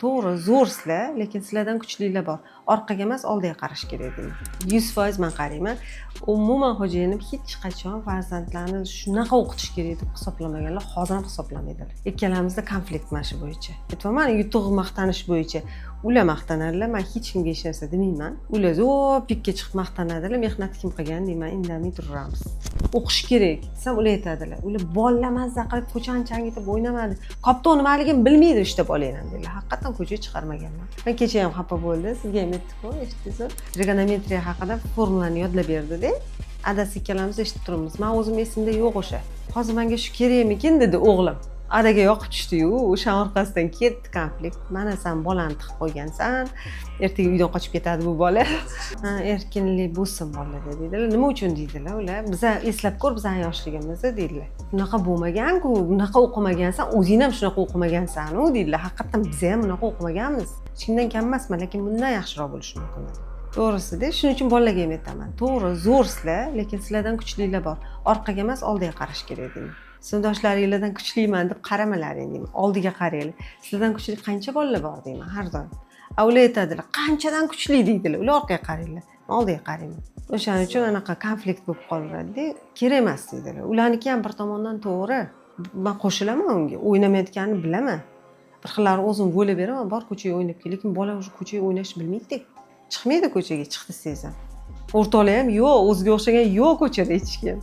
To'g'ri, zo'rsizlar, lekin sizlardan kuchlilar bor. Orqaga emas, oldiga qarash kerak deyman. 100% men qarayman. Umuman xo'jayinim hech qachon farzandlarni shunaqa o'qitish kerak deb hisoblamaganlar, hozir ham hisoblamaydilar. Ikkalamizda konflikt mana shu bo'yicha. Aytmaman, yutuq maqtanish bo'yicha. Ular maqtanadilar, men hech kimga hech narsa demayman. Ular zo'r pikka chiqib maqtanadilar, mehnat kim qilgan deyman, indamay turamiz. O'qish kerak desam, ular aytadilar. Ular bolalar mazza qilib ko'chani changitib o'ynamadi. Qoptoq nimaligini bilmaydi ishda bolalar deydilar. Haqiqatan ko'chaga chiqarmaganman. Men kecha ham xafa bo'ldi, sizga ham aytib-ku, eshitdingiz? Trigonometriya haqida formulani yodlab berdi-da. Adasi ikkalamiz eshitib turibmiz. Men o'zim esimda yo'q o'sha. Hozir menga shu kerakmikin dedi o'g'lim. Adaga yoqib tushdi-yu, o'sha orqasidan ketdi konflikt. Mana sen bolani tiqib qo'ygansan, ertaga uydan qochib ketadi bu bola. Ha, erkinlik bo'lsin bolada deydilar. Nima uchun deydilar ular? Biza eslab ko'r, bizning yoshligimizda deydilar. Bunaqa bo'lmagan-ku, bunaqa o'qimagansan, o'zing ham shunaqa o'qimagansan-ku deydilar. Haqiqatan biz ham bunaqa o'qimaganmiz. Hech kimdan kam emasman, lekin bundan yaxshiroq bo'lishi mumkin. To'g'risida, shuning uchun bolalarga ham aytaman. To'g'ri, zo'rsizlar, lekin sizlardan kuchlilar bor. Orqaga emas, oldiga qarash kerak deyman. Sinfdoshlaringlardan kuchliman deb qaramalaring deyman. Oldiga qaranglar. Sizlardan kuchli qancha bolalar bor deyman har doim. Ular aytadilar, qanchadan kuchli deydilar. Ular orqaga qaranglar. Men oldiga qarayman. O'shaning uchun anaqa konflikt bo'lib qolaveradi-da. Kerak emas deydilar. Ularniki ham bir tomondan to'g'ri. Men qo'shilaman unga. O'ynamayotganini bilaman. Bir xillari o'zim bo'lib beraman, bor ko'chaga o'ynab kel. Lekin bola o'sha ko'chaga o'ynashni bilmaydi. Chiqmaydi ko'chaga, chiqdi desam. O'rtoqlar ham yo'q, o'ziga o'xshagan yo'q ko'chada hech kim.